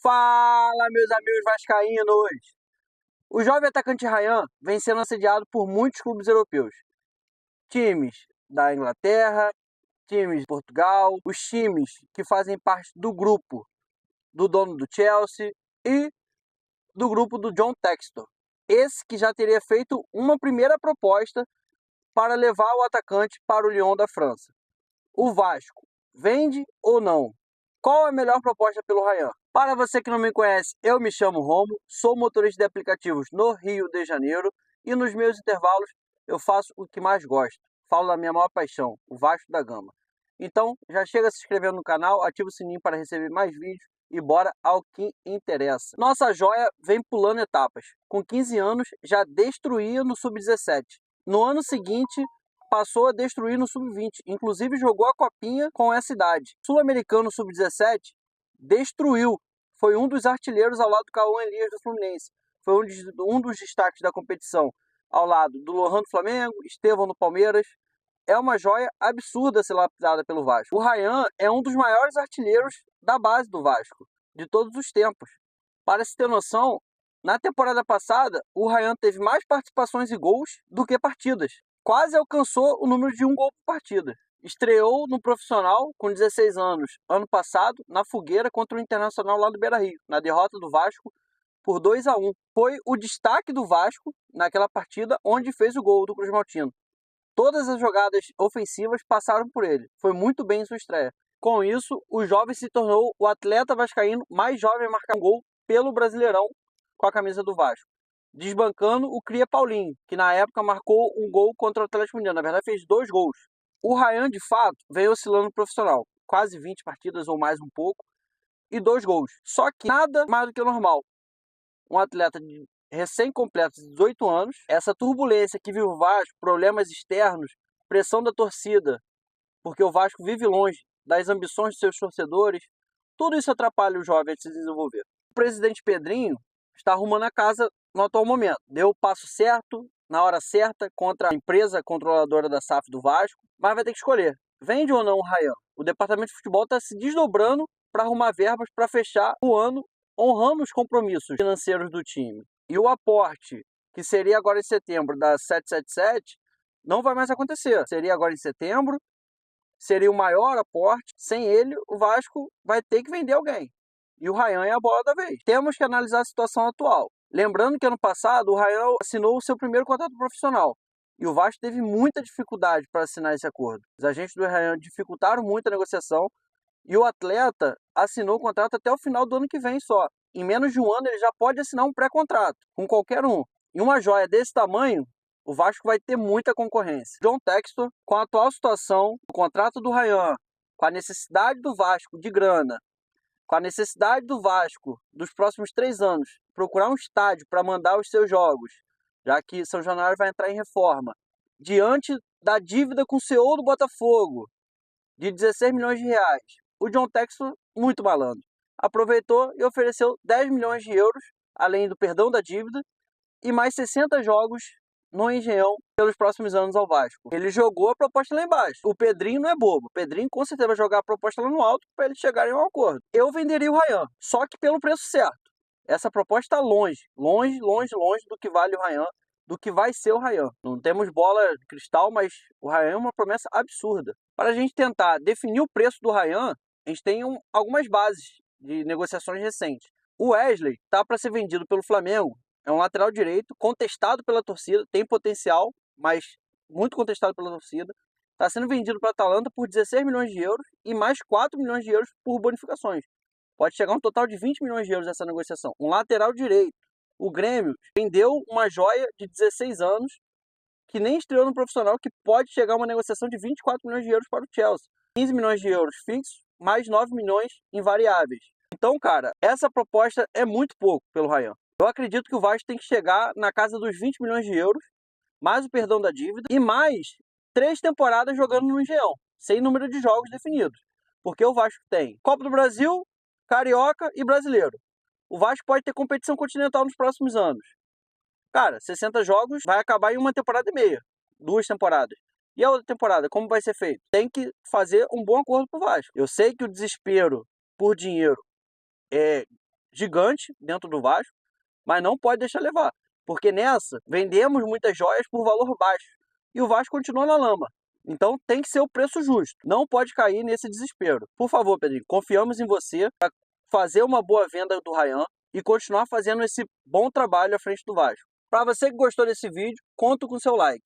Fala, meus amigos vascaínos! O jovem atacante Ryan vem sendo assediado por muitos clubes europeus. Times da Inglaterra, times de Portugal, os times que fazem parte do grupo do dono do Chelsea e do grupo do John Textor. Esse que já teria feito uma primeira proposta para levar o atacante para o Lyon da França. O Vasco vende ou não? Qual a melhor proposta pelo Ryan? Para você que não me conhece, eu me chamo Romo, sou motorista de aplicativos no Rio de Janeiro e nos meus intervalos eu faço o que mais gosto. Falo da minha maior paixão, o Vasco da Gama. Então, já chega se inscrevendo no canal, ativa o sininho para receber mais vídeos e bora ao que interessa. Nossa joia vem pulando etapas. Com 15 anos, já destruía no Sub-17. No ano seguinte, passou a destruir no Sub-20, inclusive jogou a copinha com essa idade. Sul-Americano Sub-17 destruiu, foi um dos artilheiros ao lado do Cauã Elias do Fluminense, foi um dos destaques da competição, ao lado do Lohan do Flamengo, Estevão do Palmeiras. É uma joia absurda ser lapidada pelo Vasco. O Ryan é um dos maiores artilheiros da base do Vasco, de todos os tempos. Para se ter noção, na temporada passada, o Ryan teve mais participações e gols do que partidas. Quase alcançou o número de um gol por partida. Estreou no profissional com 16 anos, ano passado, na fogueira contra o Internacional lá do Beira-Rio, na derrota do Vasco por 2-1. Foi o destaque do Vasco naquela partida onde fez o gol do Cruz Maltino. Todas as jogadas ofensivas passaram por ele. Foi muito bem em sua estreia. Com isso, o jovem se tornou o atleta vascaíno mais jovem a marcar um gol pelo Brasileirão com a camisa do Vasco, desbancando o cria Paulinho, que na época marcou um gol contra o Atlético Mineiro. Na verdade, fez 2 gols. O Ryan, de fato, vem oscilando no profissional. Quase 20 partidas ou mais um pouco e 2 gols. Só que nada mais do que o normal. Um atleta de recém-completo de 18 anos, essa turbulência que vive o Vasco, problemas externos, pressão da torcida, porque o Vasco vive longe das ambições de seus torcedores, tudo isso atrapalha o jovem a se desenvolver. O presidente Pedrinho está arrumando a casa no atual momento. Deu o passo certo, na hora certa, contra a empresa controladora da SAF do Vasco, mas vai ter que escolher, vende ou não o Ryan. O departamento de futebol está se desdobrando para arrumar verbas para fechar o ano, honrando os compromissos financeiros do time. E o aporte, que seria agora em setembro, da 777, não vai mais acontecer. Seria agora em setembro, seria o maior aporte. Sem ele, o Vasco vai ter que vender alguém. E o Ryan é a bola da vez. Temos que analisar a situação atual. Lembrando que ano passado o Ryan assinou o seu primeiro contrato profissional. E o Vasco teve muita dificuldade para assinar esse acordo. Os agentes do Ryan dificultaram muito a negociação. E o atleta assinou o contrato até o final do ano que vem só. Em menos de um ano ele já pode assinar um pré-contrato com qualquer um. E uma joia desse tamanho, o Vasco vai ter muita concorrência. John Textor, com a atual situação, o contrato do Ryan, com a necessidade do Vasco de grana, com a necessidade do Vasco dos próximos 3 anos procurar um estádio para mandar os seus jogos, já que São Januário vai entrar em reforma, diante da dívida com o CEO do Botafogo, de 16 milhões de reais. O John Textor, muito malandro, aproveitou e ofereceu 10 milhões de euros, além do perdão da dívida, e mais 60 jogos no Engenhão pelos próximos anos ao Vasco. Ele jogou a proposta lá embaixo. O Pedrinho não é bobo. O Pedrinho com certeza vai jogar a proposta lá no alto para eles chegarem a um acordo. Eu venderia o Ryan, só que pelo preço certo. Essa proposta está longe do que vale o Ryan, do que vai ser o Ryan. Não temos bola de cristal, mas o Ryan é uma promessa absurda. Para a gente tentar definir o preço do Ryan, a gente tem algumas bases de negociações recentes. O Wesley está para ser vendido pelo Flamengo. É um lateral direito, contestado pela torcida, tem potencial, mas muito contestado pela torcida. Está sendo vendido para a Atalanta por 16 milhões de euros e mais 4 milhões de euros por bonificações. Pode chegar a um total de 20 milhões de euros essa negociação. Um lateral direito. O Grêmio vendeu uma joia de 16 anos, que nem estreou no profissional, que pode chegar a uma negociação de 24 milhões de euros para o Chelsea. 15 milhões de euros fixos, mais 9 milhões em variáveis. Então, cara, essa proposta é muito pouco pelo Ryan. Eu acredito que o Vasco tem que chegar na casa dos 20 milhões de euros, mais o perdão da dívida, e mais 3 temporadas jogando no Engenhão, sem número de jogos definidos. Porque o Vasco tem Copa do Brasil, Carioca e Brasileiro. O Vasco pode ter competição continental nos próximos anos. Cara, 60 jogos vai acabar em uma temporada e meia, 2 temporadas. E a outra temporada, como vai ser feito? Tem que fazer um bom acordo pro Vasco. Eu sei que o desespero por dinheiro gigante dentro do Vasco, mas não pode deixar levar, porque nessa vendemos muitas joias por valor baixo e o Vasco continua na lama. Então tem que ser o preço justo, não pode cair nesse desespero. Por favor, Pedrinho, confiamos em você para fazer uma boa venda do Ryan e continuar fazendo esse bom trabalho à frente do Vasco. Para você que gostou desse vídeo, conto com seu like.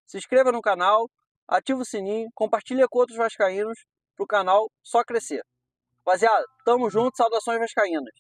Se inscreva no canal, ativa o sininho, compartilha com outros vascaínos para o canal só crescer. Rapaziada, tamo junto, saudações vascaínas.